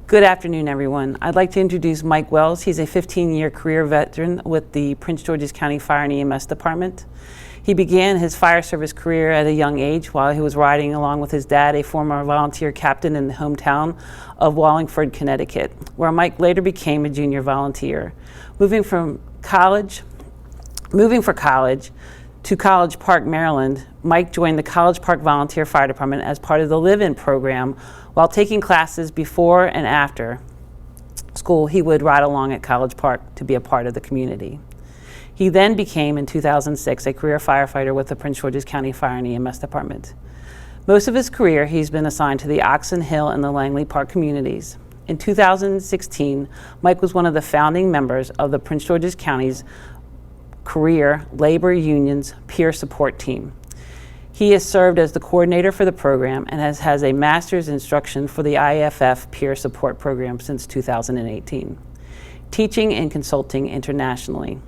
Good afternoon, everyone. I'd like to introduce Mike Wells. He's a 15-year career veteran with the Prince George's County Fire and EMS Department. He began his fire service career at a young age while he was riding along with his dad, a former volunteer captain in the hometown of Wallingford, Connecticut, where Mike later became a junior volunteer. Moving for college to College Park, Maryland, Mike joined the College Park Volunteer Fire Department as part of the live-in program. While taking classes before and after school, he would ride along at College Park to be a part of the community. He then became, in 2006, a career firefighter with the Prince George's County Fire and EMS Department. Most of his career, he's been assigned to the Oxon Hill and the Langley Park communities. In 2016, Mike was one of the founding members of the Prince George's County's Career Labor Union's Peer Support Team. He has served as the coordinator for the program and has a master's instruction for the IFF Peer Support Program since 2018, teaching and consulting internationally.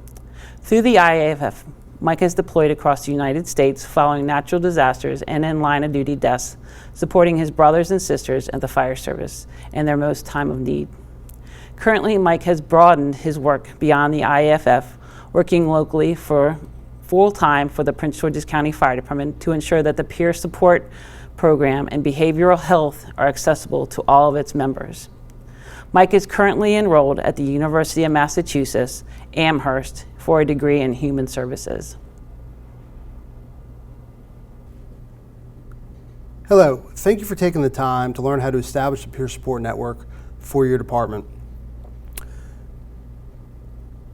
Through the IFF, Mike has deployed across the United States following natural disasters and in line of duty deaths, supporting his brothers and sisters at the fire service in their most time of need. Currently, Mike has broadened his work beyond the IFF, working locally for full-time for the Prince George's County Fire Department to ensure that the peer support program and behavioral health are accessible to all of its members. Mike is currently enrolled at the University of Massachusetts, Amherst, for a degree in human services. Hello, thank you for taking the time to learn how to establish a peer support network for your department.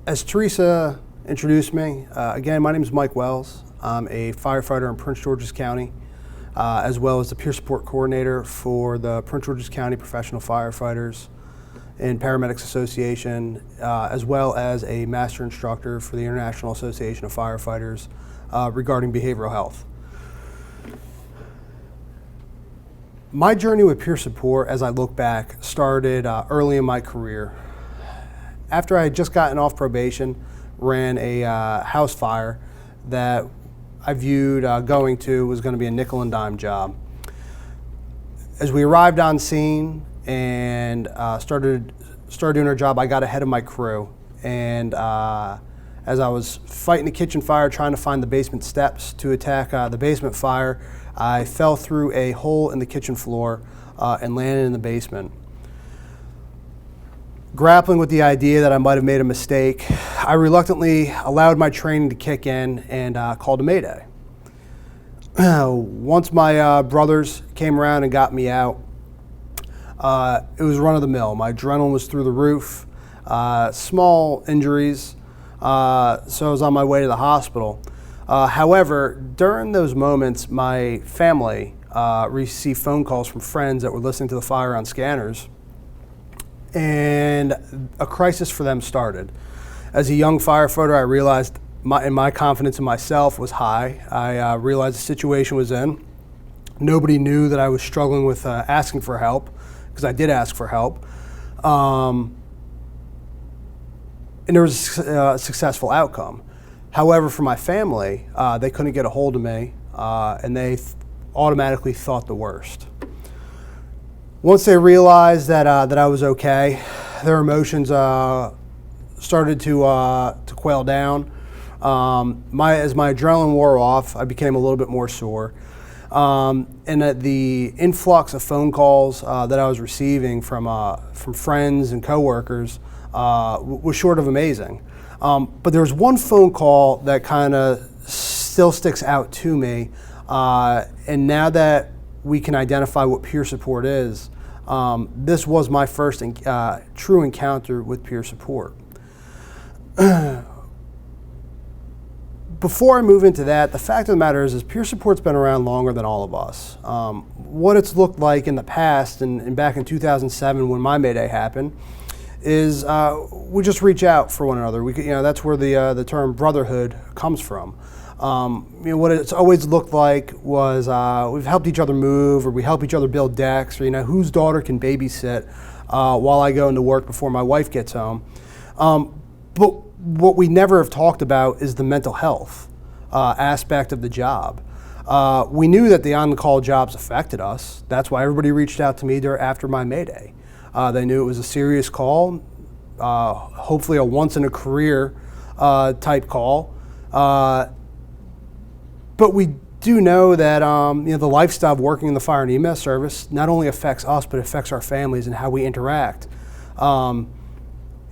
As Teresa introduced me, again, my name is Mike Wells. I'm a firefighter in Prince George's County, as well as the peer support coordinator for the Prince George's County Professional Firefighters and Paramedics Association, as well as a master instructor for the International Association of Firefighters regarding behavioral health. My journey with peer support, as I look back, started early in my career. After I had just gotten off probation, ran a house fire that I viewed going to was going to be a nickel and dime job. As we arrived on scene and started doing our job, I got ahead of my crew. And as I was fighting the kitchen fire, trying to find the basement steps to attack the basement fire, I fell through a hole in the kitchen floor and landed in the basement. Grappling with the idea that I might have made a mistake, I reluctantly allowed my training to kick in and called a mayday. Once my brothers came around and got me out, it was run of the mill. My adrenaline was through the roof, small injuries, so I was on my way to the hospital. However, during those moments, my family received phone calls from friends that were listening to the fire on scanners, and a crisis for them started. As a young firefighter, I realized my confidence in myself was high. I realized the situation was in. Nobody knew that I was struggling with asking for help, because I did ask for help. And there was a successful outcome. However, for my family, they couldn't get a hold of me, and they automatically thought the worst. Once they realized that I was okay, their emotions started to quail down. As my adrenaline wore off, I became a little bit more sore. And the influx of phone calls that I was receiving from friends and coworkers was short of amazing. But there was one phone call that kind of still sticks out to me. And now that we can identify what peer support is, this was my first true encounter with peer support. Before I move into that, the fact of the matter is peer support's been around longer than all of us. What it's looked like in the past and back in 2007 when my Mayday happened is we just reach out for one another. That's where the term brotherhood comes from. What it's always looked like was we've helped each other move, or we help each other build decks, or whose daughter can babysit while I go into work before my wife gets home. But what we never have talked about is the mental health aspect of the job. We knew that the on-call jobs affected us. That's why everybody reached out to me after my Mayday. They knew it was a serious call, hopefully a once-in-a-career type call. But we do know that the lifestyle of working in the fire and EMS service not only affects us, but affects our families and how we interact on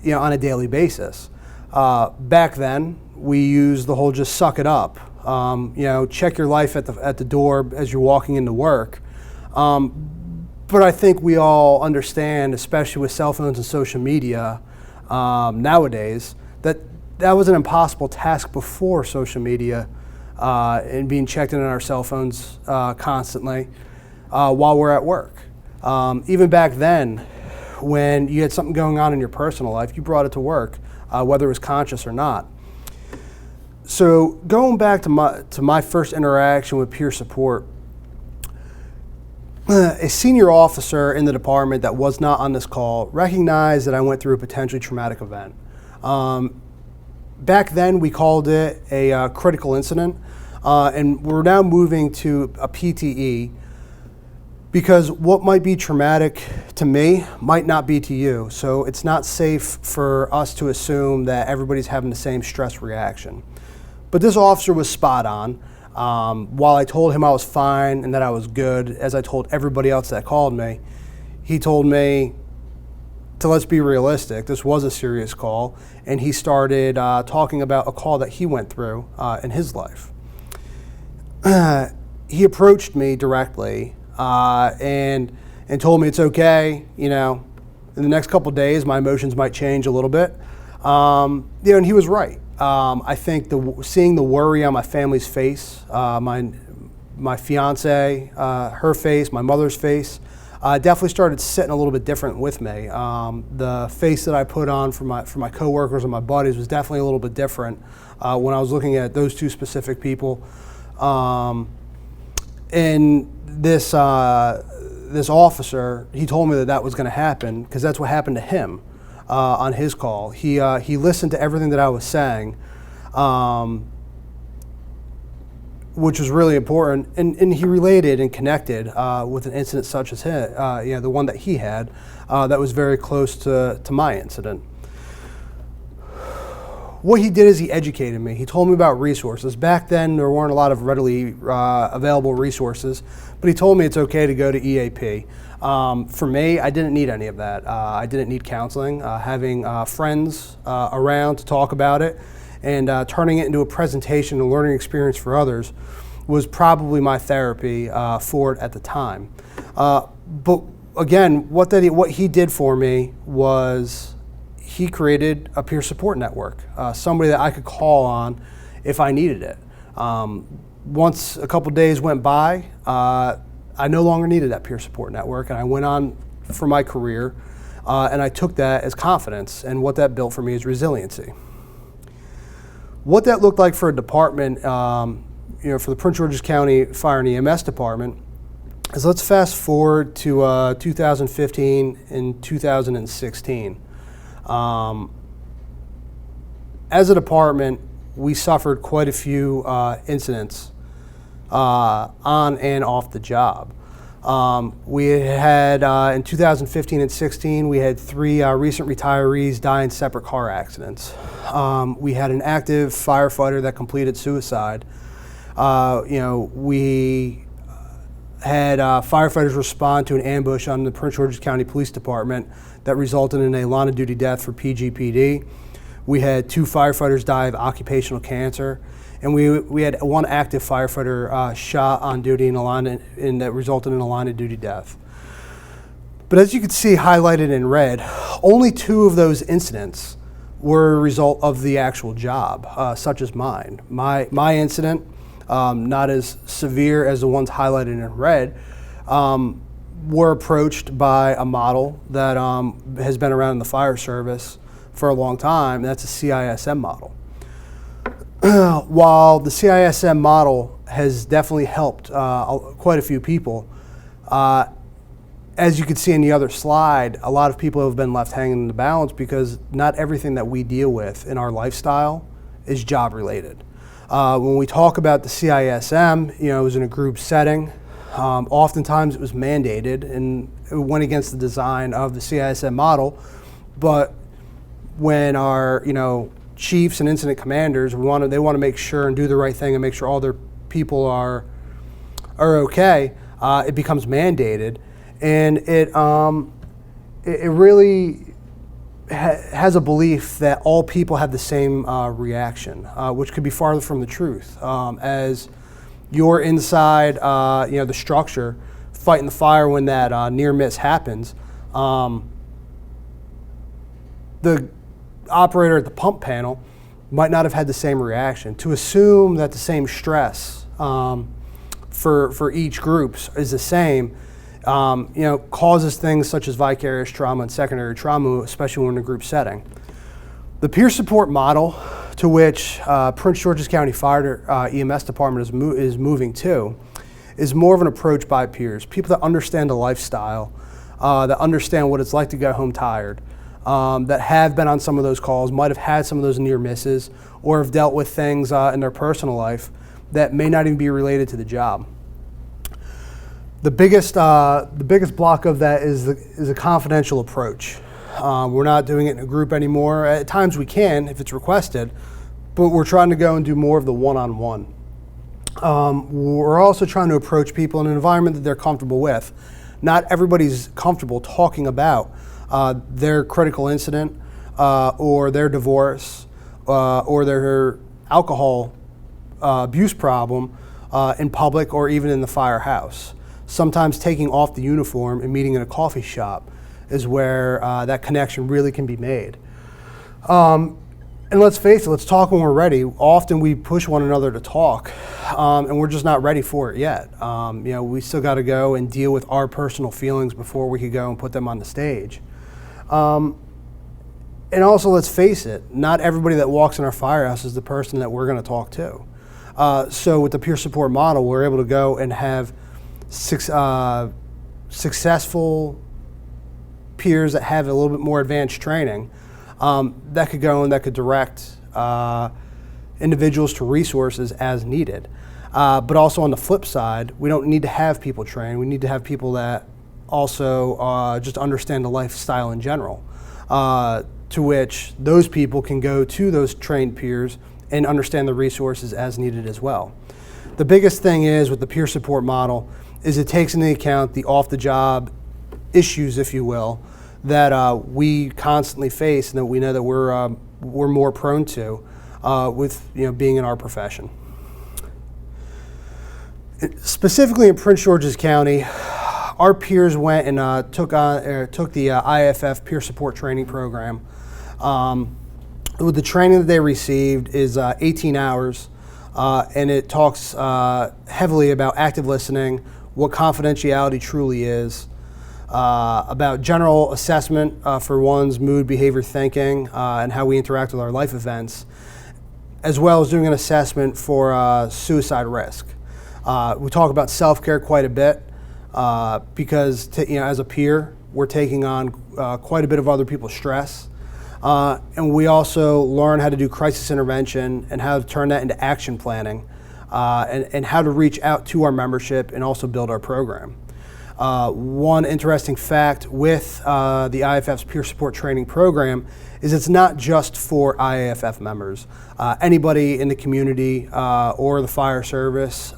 a daily basis. Back then, we used the whole just suck it up. Check your life at the door as you're walking into work. But I think we all understand, especially with cell phones and social media nowadays, that was an impossible task before social media and being checked in on our cell phones constantly while we're at work. Even back then, when you had something going on in your personal life, you brought it to work, whether it was conscious or not. So going back to my first interaction with peer support, a senior officer in the department that was not on this call recognized that I went through a potentially traumatic event. Back then, we called it a critical incident, and we're now moving to a PTE because what might be traumatic to me might not be to you. So it's not safe for us to assume that everybody's having the same stress reaction. But this officer was spot on. While I told him I was fine and that I was good, as I told everybody else that called me, he told me to let's be realistic. This was a serious call, and he started talking about a call that he went through in his life. He approached me directly and told me it's okay. In the next couple of days, my emotions might change a little bit. And he was right. I think seeing the worry on my family's face, my fiance, her face, my mother's face, definitely started sitting a little bit different with me. The face that I put on for my coworkers and my buddies was definitely a little bit different when I was looking at those two specific people. And this officer, he told me that was going to happen because that's what happened to him. On his call, he listened to everything that I was saying, which was really important, and he related and connected with an incident such as his, the one that he had, that was very close to my incident. What he did is he educated me. He told me about resources. Back then, there weren't a lot of readily available resources, but he told me it's okay to go to EAP. For me, I didn't need any of that. I didn't need counseling. Having friends around to talk about it and turning it into a presentation and learning experience for others was probably my therapy for it at the time. But again, what he did for me was he created a peer support network, somebody that I could call on if I needed it. Once a couple days went by, I no longer needed that peer support network, and I went on for my career, and I took that as confidence, and what that built for me is resiliency. What that looked like for a department, for the Prince George's County Fire and EMS Department, is let's fast forward to 2015 and 2016. As a department, we suffered quite a few incidents on and off the job. We had, in 2015 and 16, we had 3 recent retirees die in separate car accidents. We had an active firefighter that completed suicide. We had firefighters respond to an ambush on the Prince George's County Police Department that resulted in a line of duty death for PGPD. We had 2 firefighters die of occupational cancer. And we had 1 active firefighter shot on duty and that resulted in a line of duty death. But as you can see highlighted in red, only 2 of those incidents were a result of the actual job, such as mine. My incident, not as severe as the ones highlighted in red, were approached by a model that has been around in the fire service for a long time, and that's a CISM model. While the CISM model has definitely helped quite a few people, as you can see in the other slide, a lot of people have been left hanging in the balance because not everything that we deal with in our lifestyle is job related. When we talk about the CISM, it was in a group setting. Oftentimes it was mandated and it went against the design of the CISM model, but when our chiefs and incident commanders they want to make sure and do the right thing and make sure all their people are okay, it becomes mandated, and it really has a belief that all people have the same reaction, which could be farther from the truth. As you're inside, the structure, fighting the fire when that near miss happens, the operator at the pump panel might not have had the same reaction. To assume that the same stress for each group is the same, causes things such as vicarious trauma and secondary trauma, especially when in a group setting. The peer support model to which Prince George's County Fire EMS Department is moving to is more of an approach by peers, people that understand the lifestyle, that understand what it's like to go home tired, that have been on some of those calls, might have had some of those near misses, or have dealt with things in their personal life that may not even be related to the job. The biggest block of that is a confidential approach. We're not doing it in a group anymore. At times we can if it's requested, but we're trying to go and do more of the one-on-one. We're also trying to approach people in an environment that they're comfortable with. Not everybody's comfortable talking about their critical incident or their divorce or their alcohol abuse problem in public or even in the firehouse. Sometimes taking off the uniform and meeting in a coffee shop is where that connection really can be made. And let's face it, let's talk when we're ready. Often we push one another to talk, and we're just not ready for it yet. We still got to go and deal with our personal feelings before we could go and put them on the stage. And also, let's face it, not everybody that walks in our firehouse is the person that we're going to talk to. So with the peer support model, we're able to go and have successful peers that have a little bit more advanced training that could go and that could direct individuals to resources as needed. But also on the flip side, we don't need to have people trained. We need to have people that also just understand the lifestyle in general, to which those people can go to those trained peers and understand the resources as needed as well. The biggest thing is with the peer support model is it takes into account the off-the-job issues, if you will, that we constantly face and that we know that we're more prone to with being in our profession. Specifically in Prince George's County, our peers went and took the IFF peer support training program. The training that they received is 18 hours, and it talks heavily about active listening, what confidentiality truly is, about general assessment for one's mood, behavior, thinking, and how we interact with our life events, as well as doing an assessment for suicide risk. We talk about self-care quite a bit because as a peer, we're taking on quite a bit of other people's stress. And we also learn how to do crisis intervention and how to turn that into action planning and how to reach out to our membership and also build our program. One interesting fact with the IFF's peer support training program is it's not just for IAFF members. Anybody in the community or the fire service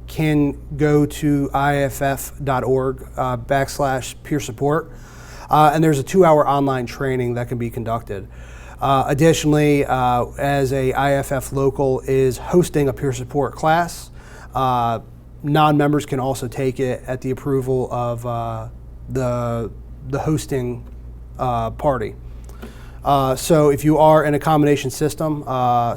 can go to IAFF.org/peer support. And there's a 2-hour online training that can be conducted. Additionally, as a IFF local is hosting a peer support class, non-members can also take it at the approval of the hosting party. So if you are in a combination system,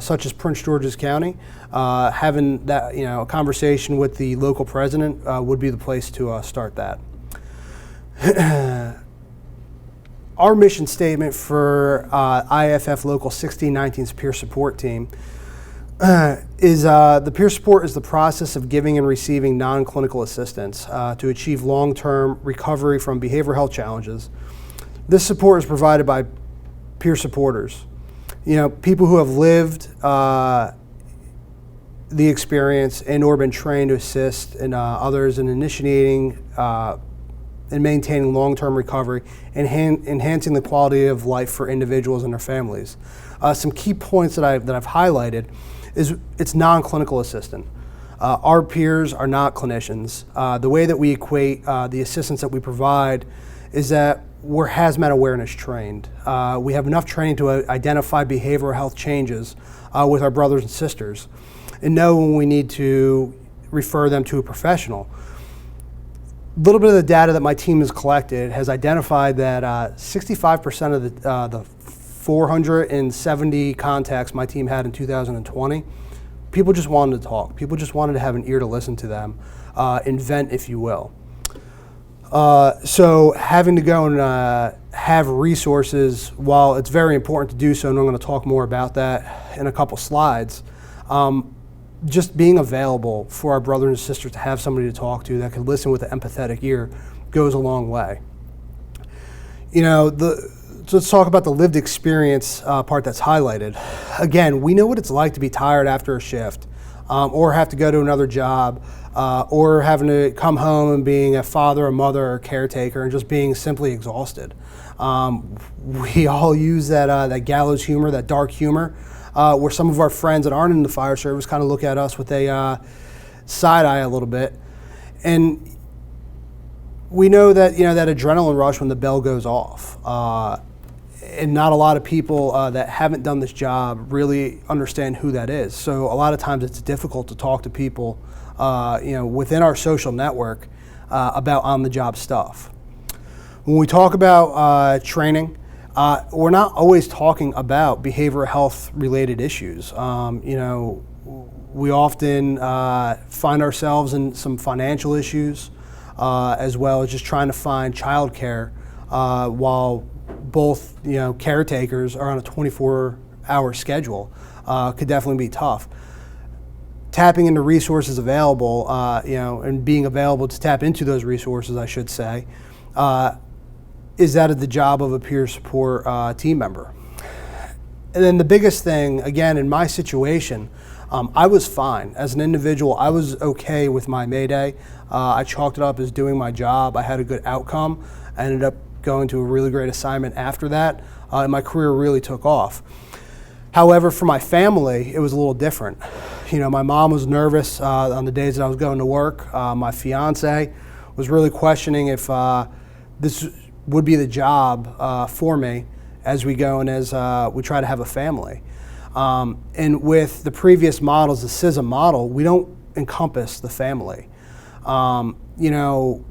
such as Prince George's County, having that a conversation with the local president would be the place to start that. Our mission statement for IFF Local 1619's peer support team is the peer support is the process of giving and receiving non-clinical assistance to achieve long-term recovery from behavioral health challenges. This support is provided by peer supporters, people who have lived the experience and or been trained to assist in, others in initiating and maintaining long-term recovery and enhancing the quality of life for individuals and their families. Some key points that I've highlighted is it's non-clinical assistant. Our peers are not clinicians. The way that we equate the assistance that we provide is that we're hazmat awareness trained. We have enough training to identify behavioral health changes with our brothers and sisters and know when we need to refer them to a professional. A little bit of the data that my team has collected has identified that 65% of the 470 contacts my team had in 2020, people just wanted to talk. People just wanted to have an ear to listen to them, and vent, if you will. So having to go and have resources, while it's very important to do so, and I'm going to talk more about that in a couple slides, just being available for our brothers and sisters to have somebody to talk to that can listen with an empathetic ear goes a long way. You know, so let's talk about the lived experience part that's highlighted. Again, we know what it's like to be tired after a shift, or have to go to another job, or having to come home and being a father, a mother, or caretaker, and just being simply exhausted. We all use that gallows humor, that dark humor, where some of our friends that aren't in the fire service kind of look at us with a side eye a little bit. And we know that, you know, that adrenaline rush when the bell goes off. And not a lot of people that haven't done this job really understand who that is. So a lot of times it's difficult to talk to people, you know, within our social network about on-the-job stuff. When we talk about training, we're not always talking about behavioral health related issues. You know, we often find ourselves in some financial issues, as well as just trying to find childcare while both, you know, caretakers are on a 24-hour schedule. Could definitely be tough. Tapping into resources available, you know, and being available to tap into those resources, I should say, is that the job of a peer support team member. And then the biggest thing, again, in my situation, I was fine. As an individual, I was okay with my Mayday. I chalked it up as doing my job. I had a good outcome. I ended up going to a really great assignment after that, and my career really took off. However, for my family, it was a little different. You know, my mom was nervous on the days that I was going to work. My fiance was really questioning if this would be the job for me as we go and as we try to have a family. And with the previous models, the CISM model, we don't encompass the family. You know,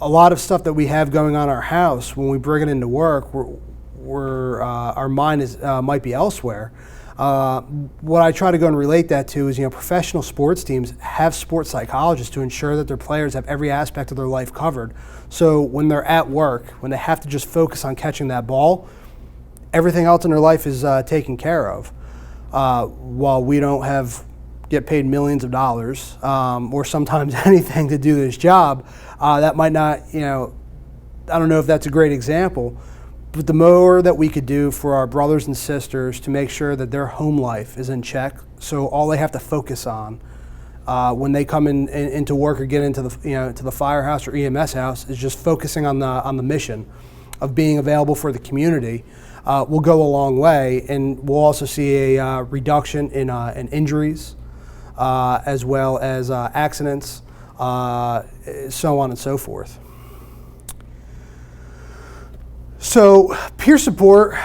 a lot of stuff that we have going on in our house, when we bring it into work, our mind is might be elsewhere. What I try to go and relate that to is, you know, professional sports teams have sports psychologists to ensure that their players have every aspect of their life covered. So when they're at work, when they have to just focus on catching that ball, everything else in their life is taken care of. While we don't get paid millions of dollars, or sometimes anything to do this job, that might not, you know, I don't know if that's a great example, but the more that we could do for our brothers and sisters to make sure that their home life is in check, so all they have to focus on when they come into work or get into the, you know, to the firehouse or EMS house is just focusing on the mission of being available for the community, will go a long way, and we'll also see a reduction in injuries, as well as accidents, so on and so forth. So peer support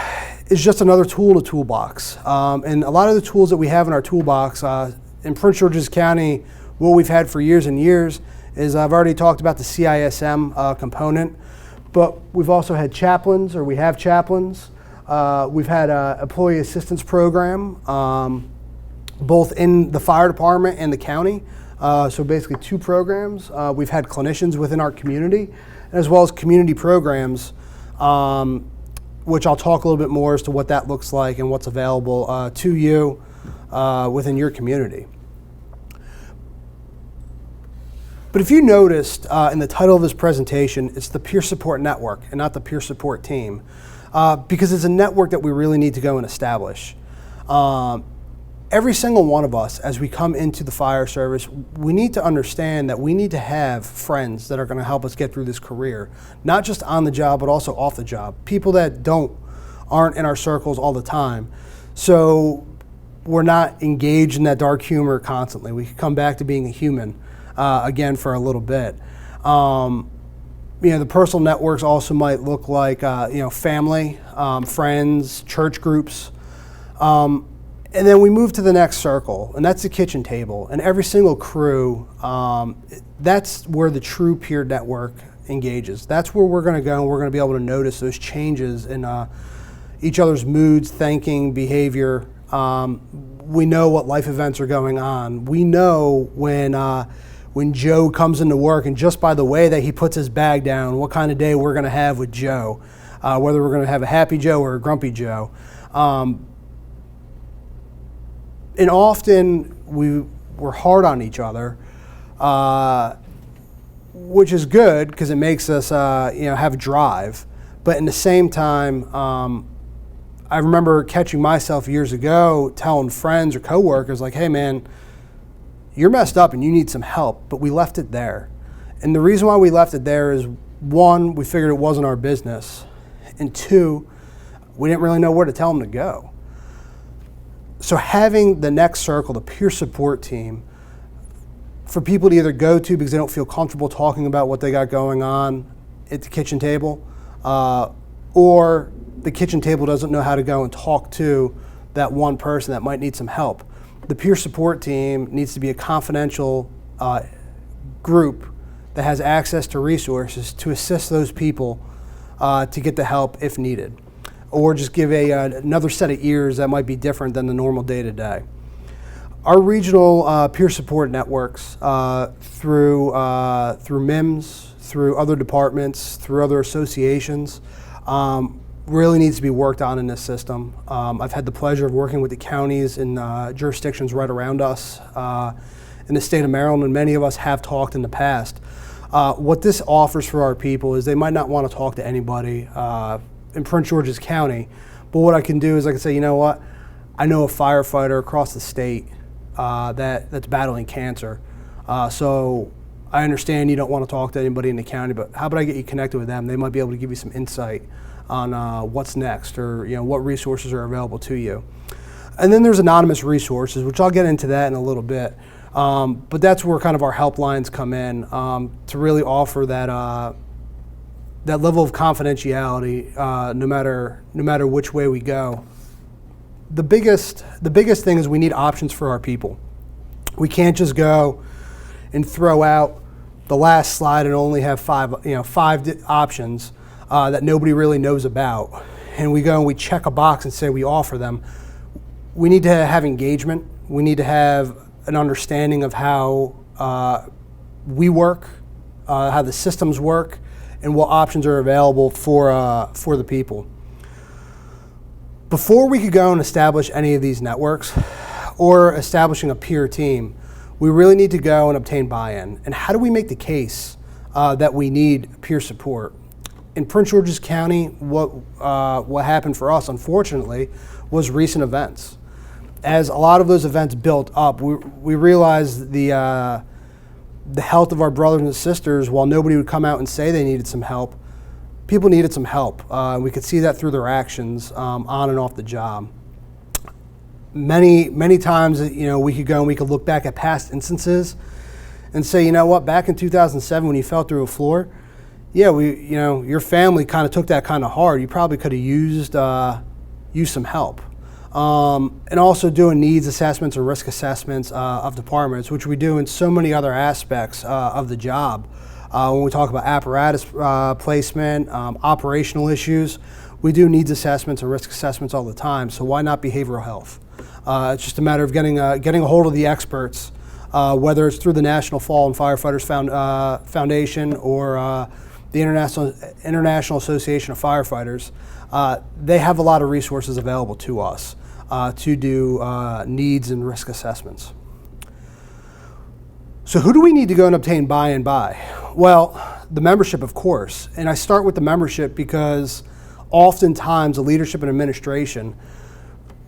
is just another tool in the toolbox. And a lot of the tools that we have in our toolbox, in Prince George's County, what we've had for years and years is, I've already talked about the CISM component, but we've also had chaplains, or we have chaplains. We've had an employee assistance program, both in the fire department and the county. So basically 2 programs. We've had clinicians within our community, as well as community programs, which I'll talk a little bit more as to what that looks like and what's available to you within your community. But if you noticed in the title of this presentation, it's the Peer Support Network and not the Peer Support Team, because it's a network that we really need to go and establish. And every single one of us, as we come into the fire service, we need to understand that we need to have friends that are going to help us get through this career, not just on the job, but also off the job. People that aren't in our circles all the time. So we're not engaged in that dark humor constantly. We can come back to being a human again for a little bit. The personal networks also might look like family, friends, church groups. And then we move to the next circle, and that's the kitchen table. And every single crew, that's where the true peer network engages. That's where we're going to go, and we're going to be able to notice those changes in each other's moods, thinking, behavior. We know what life events are going on. We know when Joe comes into work, and just by the way that he puts his bag down, what kind of day we're going to have with Joe, whether we're going to have a happy Joe or a grumpy Joe. And often we're hard on each other, which is good because it makes us have drive. But in the same time, I remember catching myself years ago telling friends or coworkers like, hey man, you're messed up and you need some help, but we left it there. And the reason why we left it there is, one, we figured it wasn't our business, and two, we didn't really know where to tell them to go. So having the next circle, the peer support team, for people to either go to because they don't feel comfortable talking about what they got going on at the kitchen table, or the kitchen table doesn't know how to go and talk to that one person that might need some help. The peer support team needs to be a confidential group that has access to resources to assist those people to get the help if needed, or just give another set of ears that might be different than the normal day-to-day. Our regional peer support networks through MIMS, through other departments, through other associations, really needs to be worked on in this system. I've had the pleasure of working with the counties and jurisdictions right around us in the state of Maryland, and many of us have talked in the past. What this offers for our people is they might not want to talk to anybody in Prince George's County, but what I can do is I can say, you know what, I know a firefighter across the state that's battling cancer, so I understand you don't want to talk to anybody in the county, but how about I get you connected with them? They might be able to give you some insight on what's next, or what resources are available to you. And then there's anonymous resources, which I'll get into that in a little bit, but that's where kind of our helplines come in to really offer that level of confidentiality, no matter which way we go. The biggest thing is we need options for our people. We can't just go and throw out the last slide and only have five options that nobody really knows about. And we go and we check a box and say we offer them. We need to have engagement. We need to have an understanding of how we work, how the systems work, and what options are available for the people. Before we could go and establish any of these networks or establishing a peer team, we really need to go and obtain buy-in. And how do we make the case that we need peer support? In Prince George's County, what happened for us, unfortunately, was recent events. As a lot of those events built up, we realized the health of our brothers and sisters, while nobody would come out and say they needed some help, people needed some help. We could see that through their actions on and off the job. Many times, we could go and we could look back at past instances and say, you know what, back in 2007 when you fell through a floor, your family kind of took that kind of hard. You probably could have used some help. And also doing needs assessments or risk assessments of departments, which we do in so many other aspects of the job. When we talk about apparatus placement, operational issues, we do needs assessments and risk assessments all the time. So why not behavioral health? It's just a matter of getting a hold of the experts, whether it's through the National Fallen Firefighters Foundation or the International Association of Firefighters. They have a lot of resources available to us to do needs and risk assessments. So who do we need to go and obtain buy-in by? Well, the membership, of course. And I start with the membership because oftentimes the leadership and administration,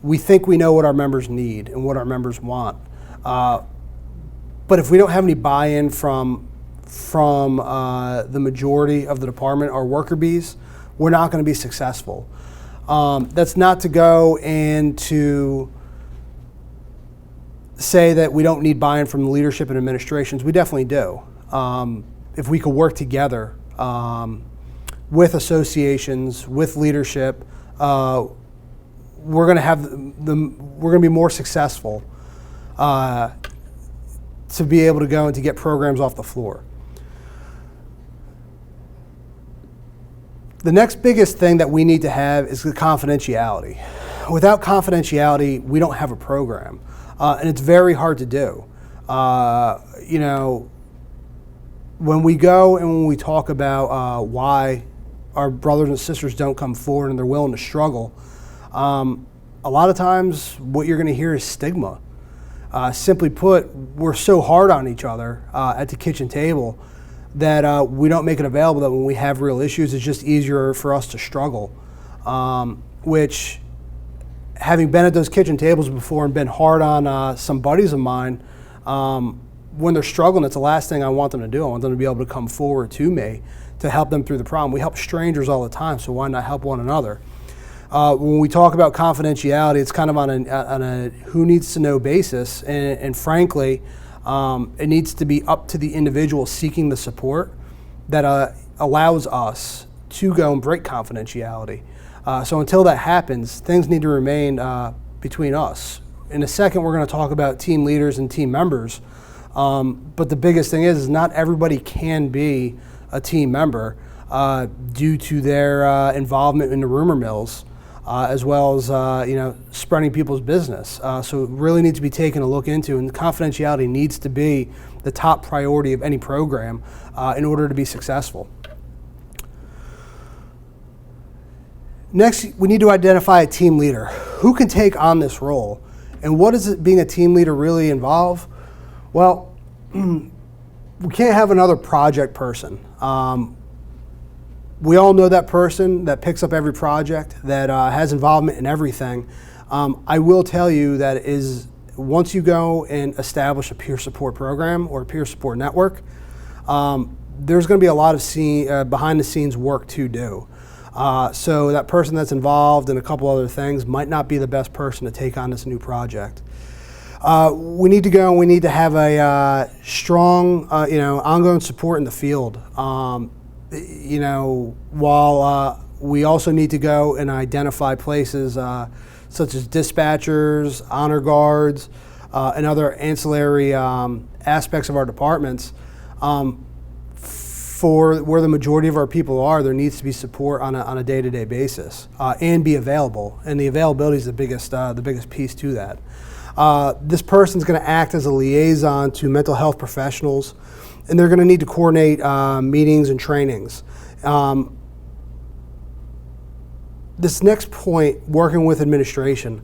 we think we know what our members need and what our members want. But if we don't have any buy-in from the majority of the department, our worker bees, we're not going to be successful. That's not to go and to say that we don't need buy-in from the leadership and administrations. We definitely do. If we could work together with associations, with leadership, we're going to have we're going to be more successful to be able to go and to get programs off the floor. The next biggest thing that we need to have is the confidentiality. Without confidentiality, we don't have a program, and it's very hard to do. You know, when we go and when we talk about why our brothers and sisters don't come forward and they're willing to struggle, a lot of times what you're going to hear is stigma. Simply put, we're so hard on each other at the kitchen table that we don't make it available, that when we have real issues, it's just easier for us to struggle. Which, having been at those kitchen tables before and been hard on some buddies of mine, when they're struggling, it's the last thing I want them to do. I want them to be able to come forward to me to help them through the problem. We help strangers all the time, so why not help one another? When we talk about confidentiality, it's kind of on a who needs to know basis, and frankly, it needs to be up to the individual seeking the support that allows us to go and break confidentiality. So until that happens, things need to remain between us. In a second, we're going to talk about team leaders and team members, but the biggest thing is not everybody can be a team member due to their involvement in the rumor mills. As well as spreading people's business. So it really needs to be taken a look into, and confidentiality needs to be the top priority of any program in order to be successful. Next, we need to identify a team leader. Who can take on this role? And what does being a team leader really involve? Well, we can't have another project person. We all know that person that picks up every project, that has involvement in everything. I will tell you that once you go and establish a peer support program or a peer support network, there's going to be a lot of behind the scenes work to do. So that person that's involved in a couple other things might not be the best person to take on this new project. We need to go and we need to have a strong, ongoing support in the field. While we also need to go and identify places such as dispatchers, honor guards, and other ancillary aspects of our departments, for where the majority of our people are, there needs to be support on a day-to-day basis and be available. And the availability is the biggest piece to that. This person's going to act as a liaison to mental health professionals, and they're going to need to coordinate meetings and trainings. This next point, working with administration,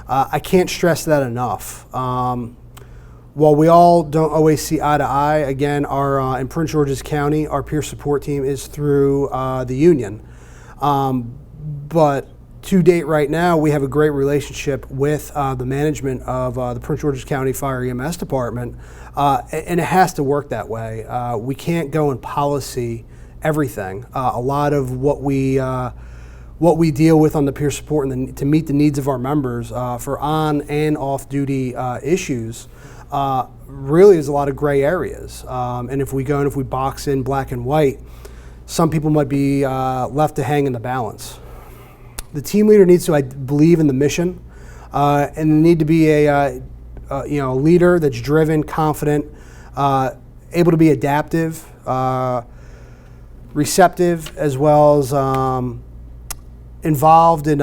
I can't stress that enough. While we all don't always see eye to eye, again, in Prince George's County, our peer support team is through the union. But to date right now, we have a great relationship with the management of the Prince George's County Fire EMS Department, and it has to work that way. We can't go and policy everything. A lot of what we deal with on the peer support and to meet the needs of our members for on and off duty issues really is a lot of gray areas. And if we go and if we box in black and white, some people might be left to hang in the balance. The team leader needs to believe in the mission, and need to be a leader that's driven, confident, able to be adaptive, receptive, as well as involved in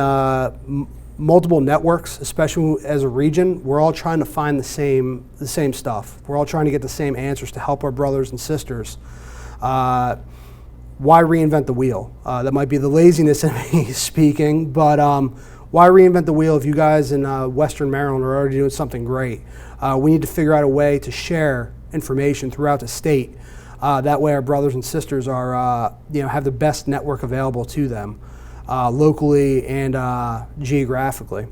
multiple networks, especially as a region. We're all trying to find the same stuff. We're all trying to get the same answers to help our brothers and sisters. Why reinvent the wheel? That might be the laziness in me speaking, but why reinvent the wheel if you guys in Western Maryland are already doing something great? We need to figure out a way to share information throughout the state. That way our brothers and sisters are, have the best network available to them, locally and geographically.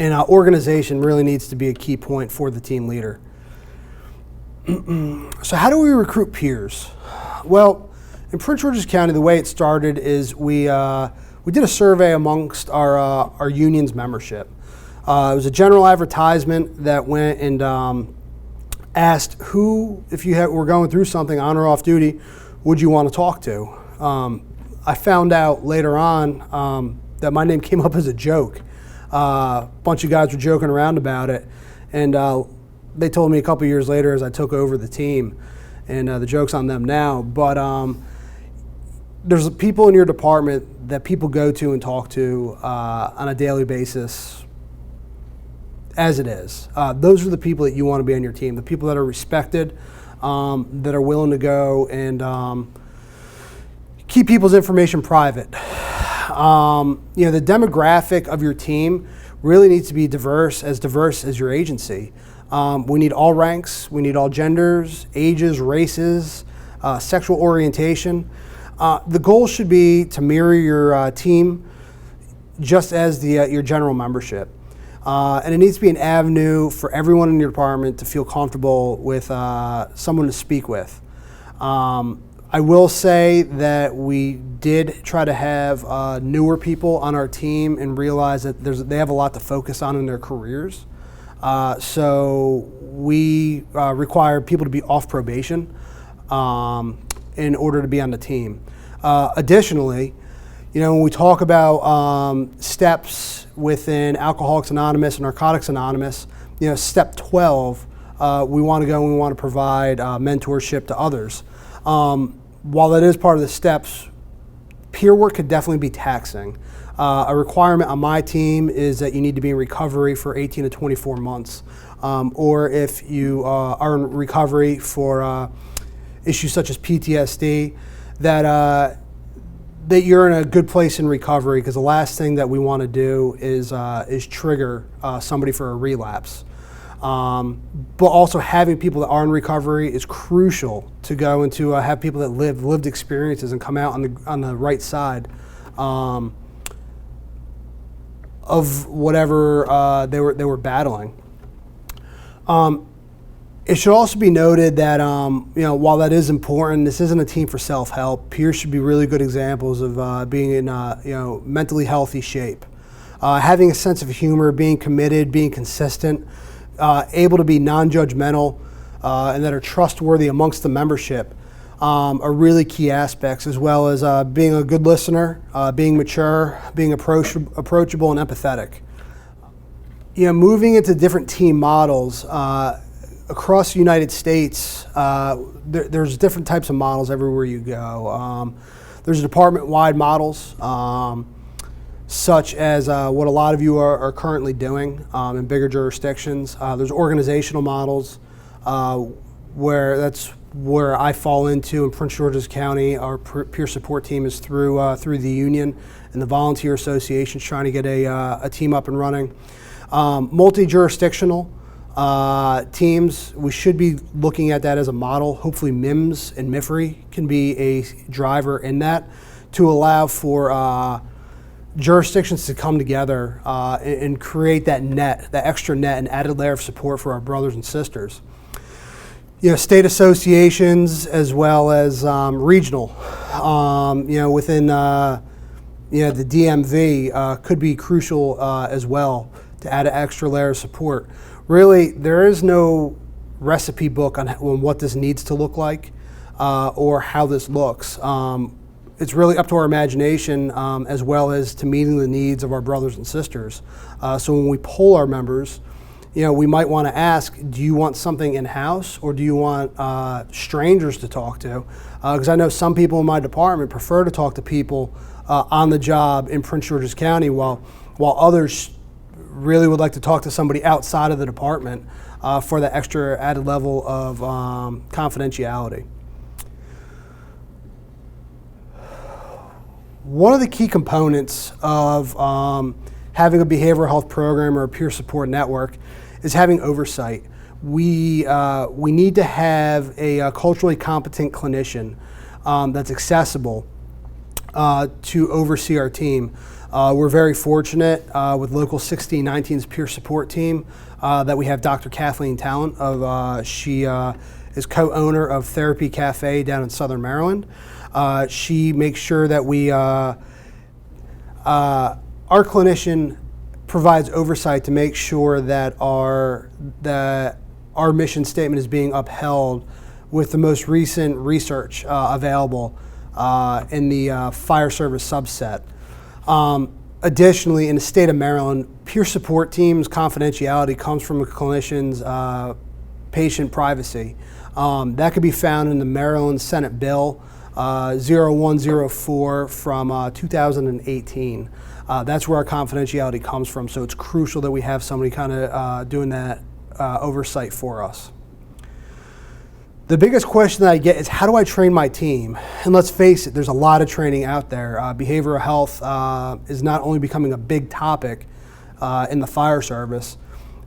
And organization really needs to be a key point for the team leader. So how do we recruit peers? Well, in Prince George's County, the way it started is we did a survey amongst our union's membership. It was a general advertisement that went and asked who, if you were going through something on or off duty, would you want to talk to? I found out later on that my name came up as a joke. A bunch of guys were joking around about it, and they told me a couple years later as I took over the team, and the joke's on them now. But there's people in your department that people go to and talk to on a daily basis as it is. Those are the people that you want to be on your team, the people that are respected, that are willing to go and keep people's information private. The demographic of your team really needs to be diverse as your agency. We need all ranks, we need all genders, ages, races, sexual orientation. The goal should be to mirror your team just as your general membership. And it needs to be an avenue for everyone in your department to feel comfortable with someone to speak with. I will say that we did try to have newer people on our team and realize that they have a lot to focus on in their careers. So we require people to be off probation in order to be on the team. Additionally, when we talk about steps within Alcoholics Anonymous and Narcotics Anonymous, step 12, we want to go and we want to provide mentorship to others. While that is part of the steps, peer work could definitely be taxing. A requirement on my team is that you need to be in recovery for 18 to 24 months. Or if you are in recovery for issues such as PTSD, that you're in a good place in recovery, because the last thing that we want to do is trigger somebody for a relapse. But also having people that are in recovery is crucial to go and to have people that lived experiences and come out on the right side of whatever they were battling. It should also be noted that while that is important, this isn't a team for self-help. Peers should be really good examples of being in mentally healthy shape, having a sense of humor, being committed, being consistent, able to be non-judgmental, and that are trustworthy amongst the membership are really key aspects, as well as being a good listener, being mature, being approachable and empathetic. Moving into different team models across the United States, there's different types of models everywhere you go. There's department-wide models, such as what a lot of you are currently doing in bigger jurisdictions. There's organizational models where I fall into in Prince George's County. Our peer support team is through the union and the volunteer associations trying to get a team up and running. Multi-jurisdictional teams, we should be looking at that as a model. Hopefully MIMS and MIFRI can be a driver in that to allow for jurisdictions to come together and create that extra net and added layer of support for our brothers and sisters. State associations as well as regional, within the DMV could be crucial as well to add an extra layer of support. Really, there is no recipe book on what this needs to look like or how this looks. It's really up to our imagination as well as to meeting the needs of our brothers and sisters. So when we poll our members, we might want to ask, do you want something in-house or do you want strangers to talk to? Because I know some people in my department prefer to talk to people on the job in Prince George's County, while others really would like to talk to somebody outside of the department for the extra added level of confidentiality. One of the key components of having a behavioral health program or a peer support network is having oversight. We need to have a culturally competent clinician that's accessible to oversee our team. We're very fortunate with Local 1619's peer support team that we have Dr. Kathleen Talent of, she is co-owner of Therapy Cafe down in Southern Maryland. She makes sure that our clinician provides oversight to make sure that our mission statement is being upheld with the most recent research available in the fire service subset. Additionally, in the state of Maryland, peer support teams confidentiality comes from a clinician's patient privacy. That could be found in the Maryland Senate Bill 0104 from 2018. That's where our confidentiality comes from, so it's crucial that we have somebody kind of doing that oversight for us. The biggest question that I get is, how do I train my team? And let's face it, there's a lot of training out there. Behavioral health is not only becoming a big topic in the fire service,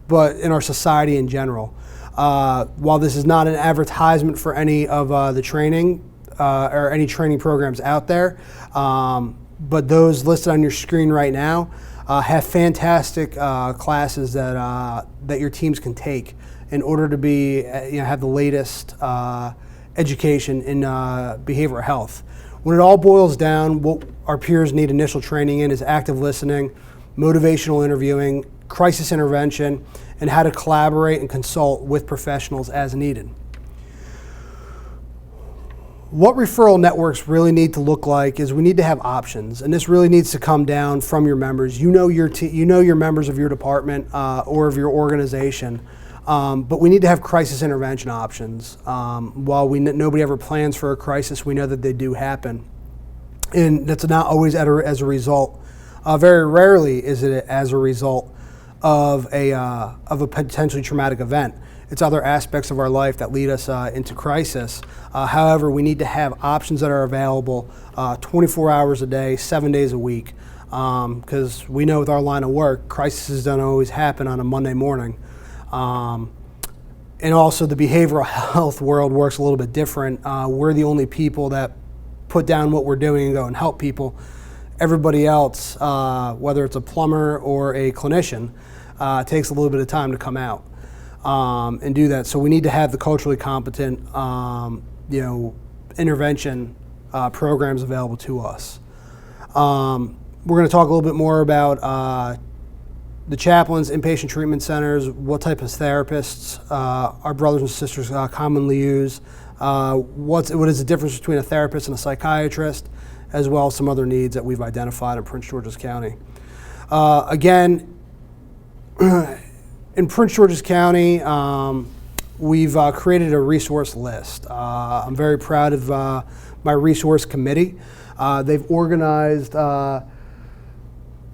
but in our society in general. While this is not an advertisement for any of the training or any training programs out there, but those listed on your screen right now have fantastic classes that your teams can take in order to be, have the latest education in behavioral health. When it all boils down, what our peers need initial training in is active listening, motivational interviewing, crisis intervention, and how to collaborate and consult with professionals as needed. What referral networks really need to look like is we need to have options, and this really needs to come down from your members. You know your members of your department or of your organization, but we need to have crisis intervention options. While nobody ever plans for a crisis, we know that they do happen, and that's not always as a result. Very rarely is it as a result of a potentially traumatic event. It's other aspects of our life that lead us into crisis. However, we need to have options that are available 24 hours a day, 7 days a week, because we know with our line of work, crises don't always happen on a Monday morning. And also the behavioral health world works a little bit different. We're the only people that put down what we're doing and go and help people. Everybody else, whether it's a plumber or a clinician, takes a little bit of time to come out and do that. So we need to have the culturally competent, intervention programs available to us. We're going to talk a little bit more about the chaplains, inpatient treatment centers, what type of therapists our brothers and sisters commonly use, what is the difference between a therapist and a psychiatrist, as well as some other needs that we've identified in Prince George's County. Again, in Prince George's County, we've created a resource list. I'm very proud of my resource committee. They've organized a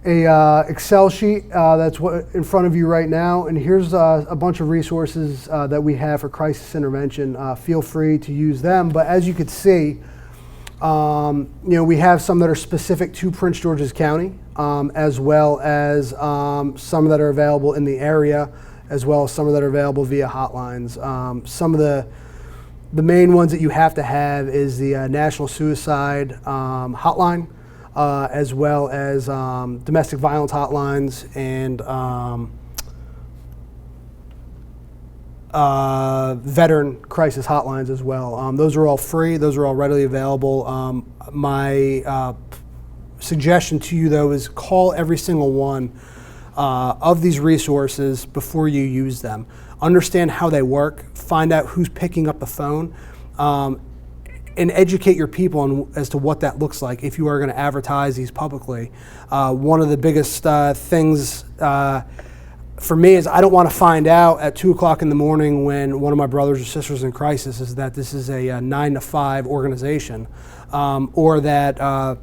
Excel sheet that's in front of you right now, and here's a bunch of resources that we have for crisis intervention. Feel free to use them, but as you can see, we have some that are specific to Prince George's County, as well as some that are available in the area, as well as some that are available via hotlines. Some of the main ones that you have to have is the National Suicide Hotline, as well as domestic violence hotlines and veteran crisis hotlines as well. Those are all free. Those are all readily available. My suggestion to you, though, is call every single one of these resources before you use them. Understand how they work. Find out who's picking up the phone. And educate your people as to what that looks like if you are going to advertise these publicly. One of the biggest things for me is I don't want to find out at 2 o'clock in the morning when one of my brothers or sisters in crisis is that this is a 9 to 5 organization, or that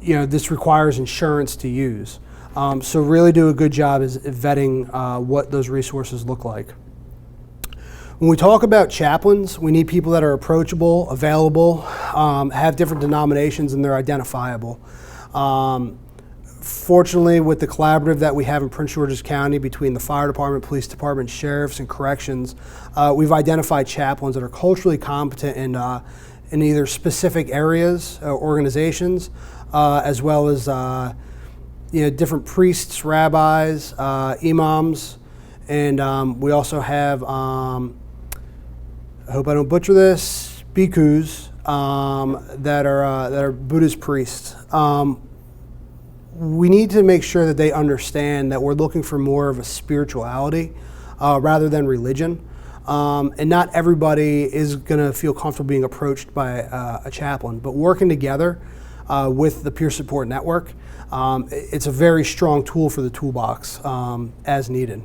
this requires insurance to use. So really do a good job is vetting what those resources look like. When we talk about chaplains, we need people that are approachable, available, have different denominations, and they're identifiable. Fortunately, with the collaborative that we have in Prince George's County between the fire department, police department, sheriffs, and corrections, we've identified chaplains that are culturally competent in either specific areas or organizations, as well as different priests, rabbis, imams, and we also have, I hope I don't butcher this, bhikkhus that are Buddhist priests. We need to make sure that they understand that we're looking for more of a spirituality rather than religion. And not everybody is going to feel comfortable being approached by a chaplain, but working together with the peer support network, it's a very strong tool for the toolbox as needed.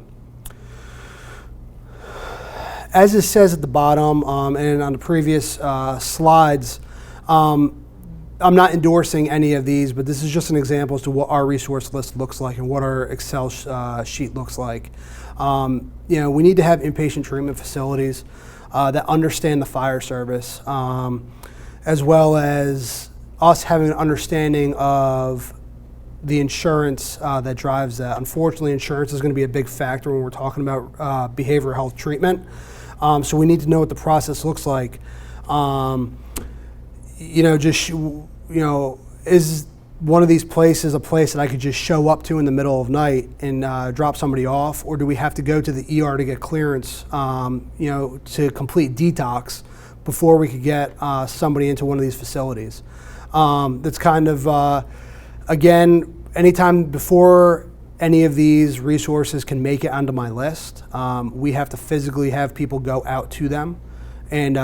As it says at the bottom and on the previous slides, I'm not endorsing any of these, but this is just an example as to what our resource list looks like and what our Excel sheet looks like. We need to have inpatient treatment facilities that understand the fire service, as well as us having an understanding of the insurance that drives that. Unfortunately, insurance is going to be a big factor when we're talking about behavioral health treatment. So we need to know what the process looks like. Is one of these places a place that I could just show up to in the middle of night and drop somebody off, or do we have to go to the ER to get clearance, to complete detox before we could get somebody into one of these facilities? That's kind of, again, anytime before any of these resources can make it onto my list, we have to physically have people go out to them and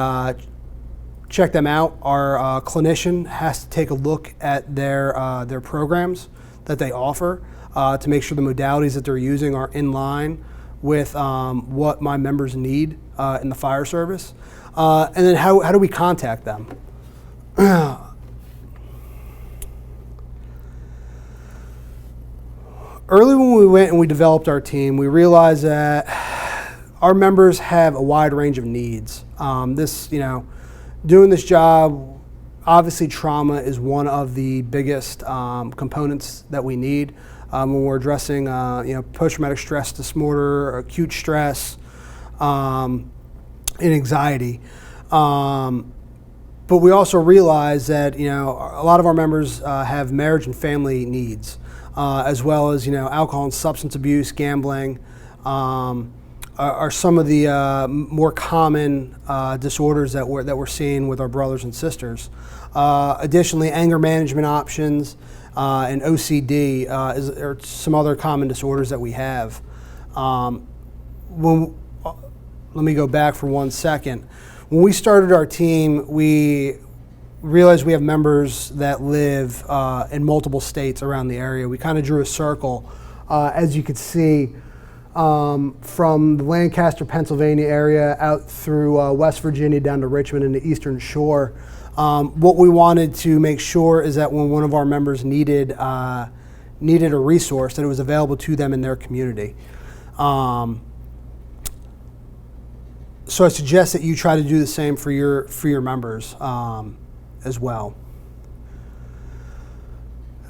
check them out. Our clinician has to take a look at their programs that they offer to make sure the modalities that they're using are in line with what my members need in the fire service. And then how do we contact them? Early when we went and we developed our team, we realized that our members have a wide range of needs. Doing this job, obviously trauma is one of the biggest components that we need when we're addressing post-traumatic stress disorder, acute stress, and anxiety. But we also realize that a lot of our members have marriage and family needs, as well as alcohol and substance abuse, gambling. Are some of the more common disorders that we're seeing with our brothers and sisters. Additionally, anger management options and OCD are some other common disorders that we have. Let me go back for 1 second. When we started our team, we realized we have members that live in multiple states around the area. We kind of drew a circle, as you could see, from the Lancaster, Pennsylvania area out through West Virginia down to Richmond and the Eastern Shore. What we wanted to make sure is that when one of our members needed a resource, that it was available to them in their community. So I suggest that you try to do the same for your members as well.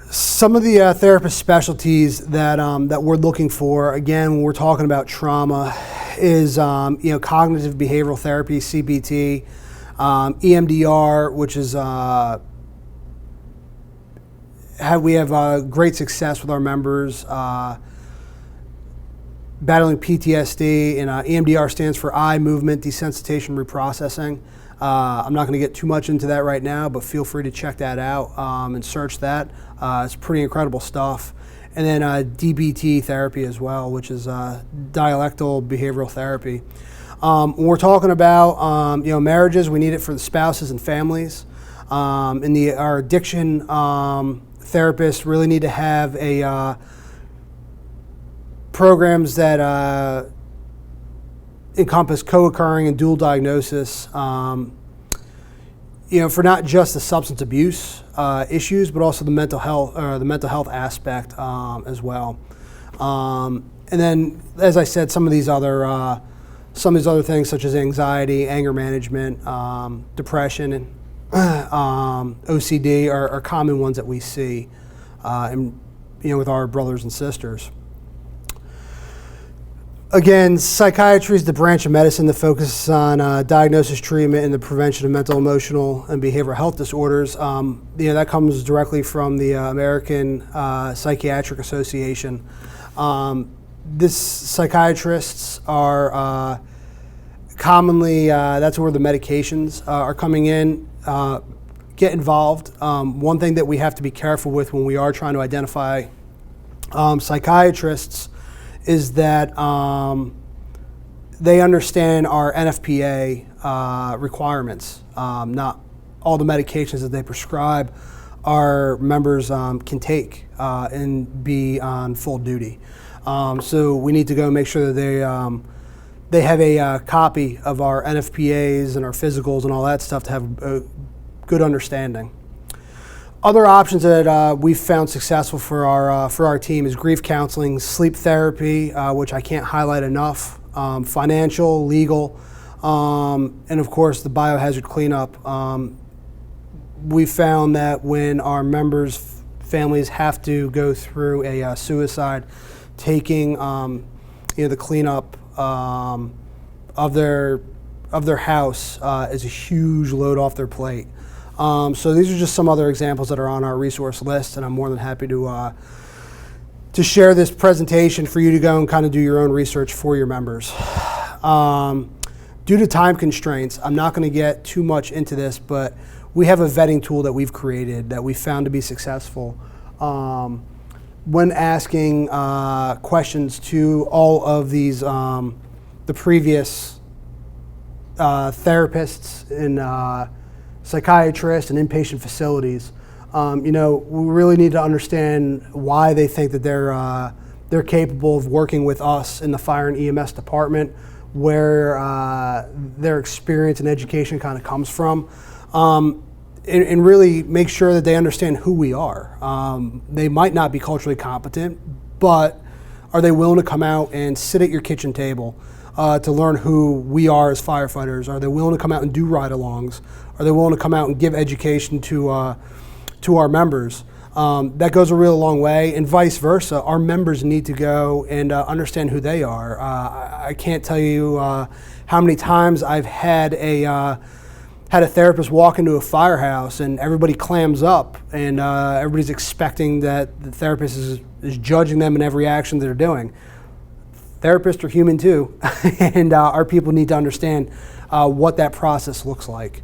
Some of the therapist specialties that we're looking for, again, when we're talking about trauma, is cognitive behavioral therapy, CBT, EMDR, which is we have great success with our members battling PTSD, and EMDR stands for eye movement desensitization reprocessing. I'm not going to get too much into that right now, but feel free to check that out and search that. It's pretty incredible stuff. And then Dbt Therapy as well, which is dialectal behavioral therapy. When we're talking about marriages, we need it for the spouses and families. And our addiction therapists really need to have programs that encompass co-occurring and dual diagnosis, for not just the substance abuse issues, but also the mental health aspect as well. And then, as I said, some of these other things such as anxiety, anger management, depression, and OCD are common ones that we see, with our brothers and sisters. Again, psychiatry is the branch of medicine that focuses on diagnosis, treatment, and the prevention of mental, emotional, and behavioral health disorders. That comes directly from the American Psychiatric Association. This psychiatrists are commonly, that's where the medications are coming in, get involved. One thing that we have to be careful with when we are trying to identify psychiatrists is that they understand our NFPA requirements. Not all the medications that they prescribe our members can take and be on full duty. So we need to go make sure that they have a copy of our NFPAs and our physicals and all that stuff to have a good understanding. Other options that we've found successful for our team is grief counseling, sleep therapy, which I can't highlight enough, financial, legal, and of course the biohazard cleanup. We found that when our members' families have to go through a suicide, taking the cleanup of their house is a huge load off their plate. So these are just some other examples that are on our resource list, and I'm more than happy to share this presentation for you to go and kind of do your own research for your members. Due to time constraints, I'm not going to get too much into this, but we have a vetting tool that we've created that we found to be successful. When asking questions to all of these, the previous therapists and psychiatrists and inpatient facilities, we really need to understand why they think that they're capable of working with us in the fire and EMS department, where their experience and education kind of comes from. And really make sure that they understand who we are. They might not be culturally competent, but are they willing to come out and sit at your kitchen table to learn who we are as firefighters? Are they willing to come out and do ride-alongs? Are they willing to come out and give education to our members? That goes a real long way, and vice versa. Our members need to go and understand who they are. I can't tell you how many times I've had a therapist walk into a firehouse and everybody clams up and everybody's expecting that the therapist is judging them in every action that they're doing. Therapists are human too, and our people need to understand what that process looks like.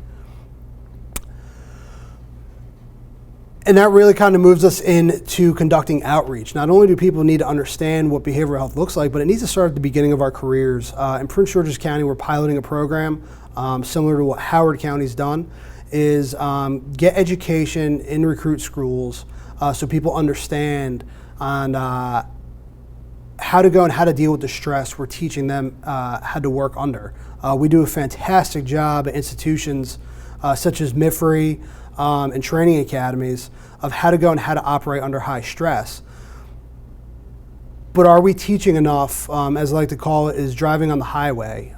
And that really kind of moves us into conducting outreach. Not only do people need to understand what behavioral health looks like, but it needs to start at the beginning of our careers. In Prince George's County, we're piloting a program similar to what Howard County's done, is get education in recruit schools so people understand on how to go and how to deal with the stress we're teaching them how to work under. We do a fantastic job at institutions such as MIFRE and training academies of how to go and how to operate under high stress. But are we teaching enough, as I like to call it, is driving on the highway,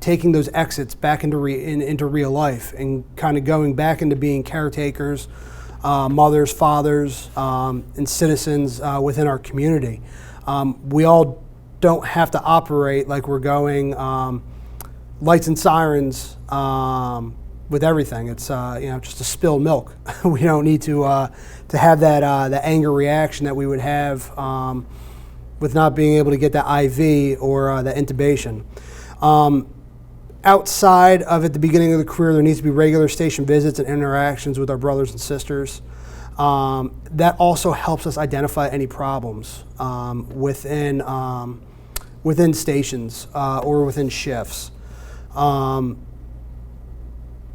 taking those exits back into real life and kind of going back into being caretakers, mothers, fathers, and citizens within our community. We all don't have to operate like we're going lights and sirens with everything. It's just to spill milk. We don't need to have that anger reaction that we would have with not being able to get that IV or that intubation. Outside of at the beginning of the career, there needs to be regular station visits and interactions with our brothers and sisters. That also helps us identify any problems within stations or within shifts.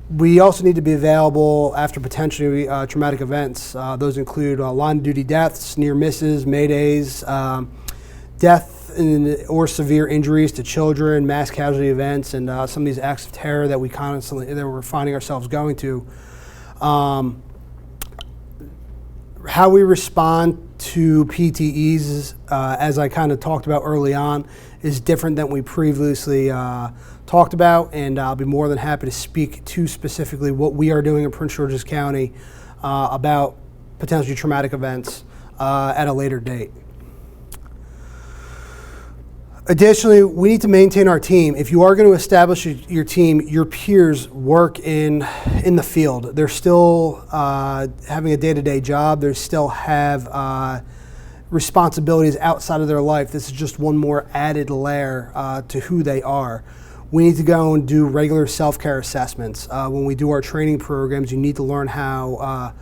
We also need to be available after potentially traumatic events. Those include line of duty deaths, near misses, maydays, death or severe injuries to children, mass casualty events, and some of these acts of terror that we're finding ourselves going to. How we respond to PTEs, as I kind of talked about early on, is different than we previously talked about, and I'll be more than happy to speak to specifically what we are doing in Prince George's County about potentially traumatic events at a later date. Additionally, we need to maintain our team. If you are going to establish your team, your peers work in the field. They're still having a day-to-day job. They still have responsibilities outside of their life. This is just one more added layer to who they are. We need to go and do regular self-care assessments. When we do our training programs, you need to learn how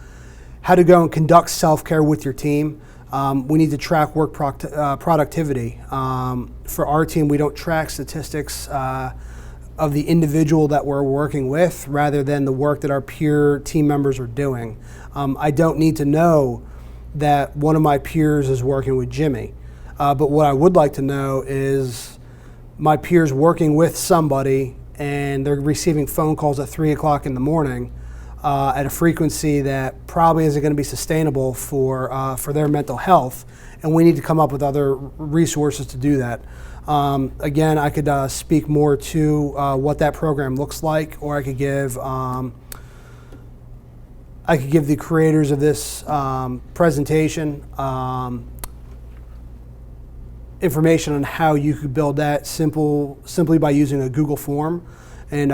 to go and conduct self-care with your team. We need to track work productivity. For our team, we don't track statistics of the individual that we're working with rather than the work that our peer team members are doing. I don't need to know that one of my peers is working with Jimmy, but what I would like to know is my peers working with somebody and they're receiving phone calls at 3 o'clock in the morning at a frequency that probably isn't going to be sustainable for their mental health, and we need to come up with other resources to do that. Again, I could speak more to what that program looks like, or I could give the creators of this presentation information on how you could build that simply by using a Google form. And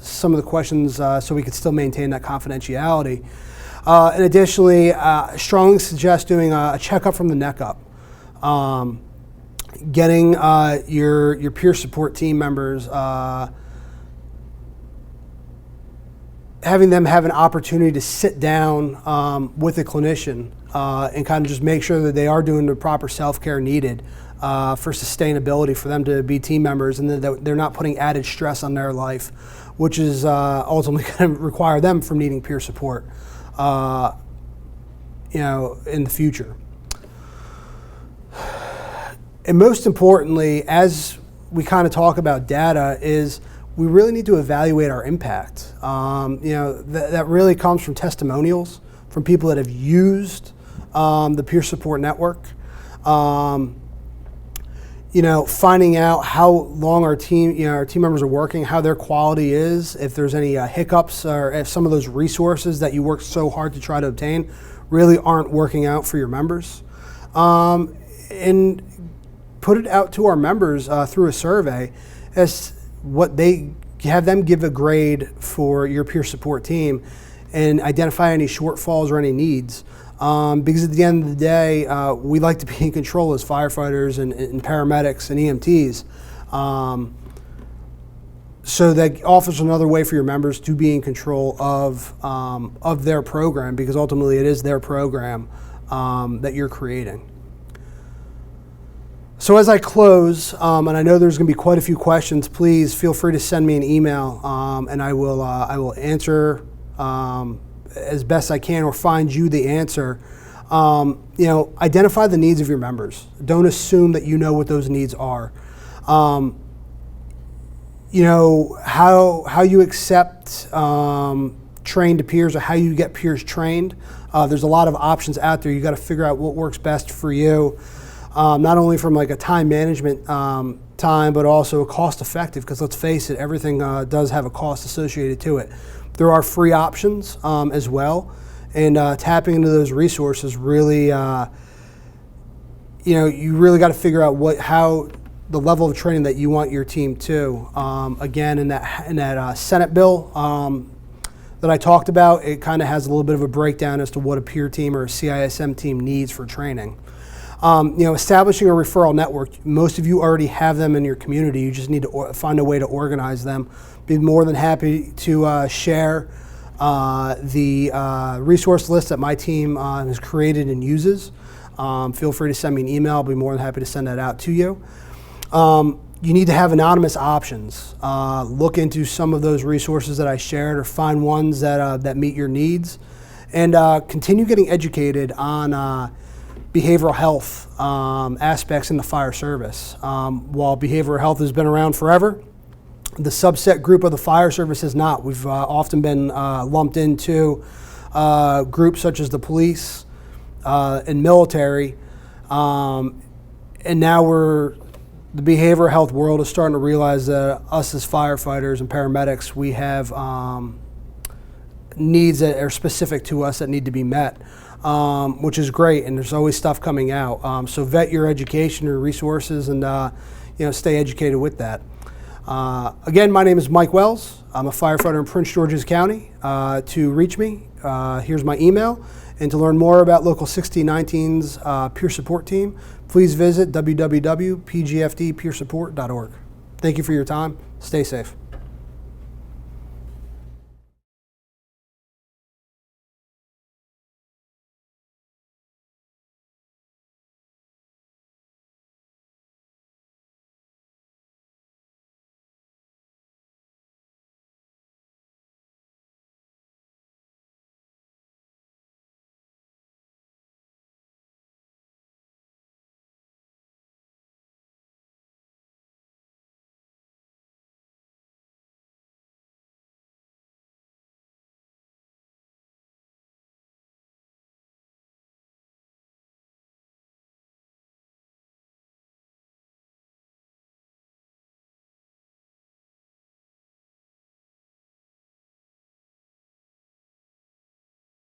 some of the questions so we could still maintain that confidentiality. And additionally, strongly suggest doing a checkup from the neck up. Getting your peer support team members, having them have an opportunity to sit down with a clinician and kind of just make sure that they are doing the proper self-care needed for sustainability for them to be team members, and that they're not putting added stress on their life, which is ultimately going to require them from needing peer support, in the future. And most importantly, as we kind of talk about data, is we really need to evaluate our impact. That really comes from testimonials from people that have used the peer support network. Finding out how long our team members are working, how their quality is, if there's any hiccups, or if some of those resources that you work so hard to try to obtain really aren't working out for your members. And put it out to our members through a survey as what they have them give a grade for your peer support team and identify any shortfalls or any needs. Because at the end of the day, we like to be in control as firefighters and paramedics and EMTs. So that offers another way for your members to be in control of their program, because ultimately it is their program that you're creating. So as I close, and I know there's going to be quite a few questions, please feel free to send me an email, and I will answer as best I can, or find you the answer. Identify the needs of your members. Don't assume that you know what those needs are. How you accept trained peers, or how you get peers trained. There's a lot of options out there. You got to figure out what works best for you. Not only from like a time management time, but also a cost effective, because let's face it, everything does have a cost associated to it. There are free options as well, and tapping into those resources really, you really got to figure out how the level of training that you want your team to. Again, in that Senate bill that I talked about, it kind of has a little bit of a breakdown as to what a peer team or a CISM team needs for training. Establishing a referral network. Most of you already have them in your community. You just need to find a way to organize them. Be more than happy to share the resource list that my team has created and uses. Feel free to send me an email. I'll be more than happy to send that out to you. You need to have anonymous options. Look into some of those resources that I shared, or find ones that meet your needs, and continue getting educated on behavioral health aspects in the fire service. While behavioral health has been around forever, the subset group of the fire service has not. We've often been lumped into groups such as the police and military, and now the behavioral health world is starting to realize that us as firefighters and paramedics, we have needs that are specific to us that need to be met. Which is great, and there's always stuff coming out. So vet your education or resources, and stay educated with that. Again, my name is Mike Wells. I'm a firefighter in Prince George's County. To reach me, here's my email. And to learn more about Local 1619's peer support team, please visit www.pgfdpeersupport.org. Thank you for your time. Stay safe.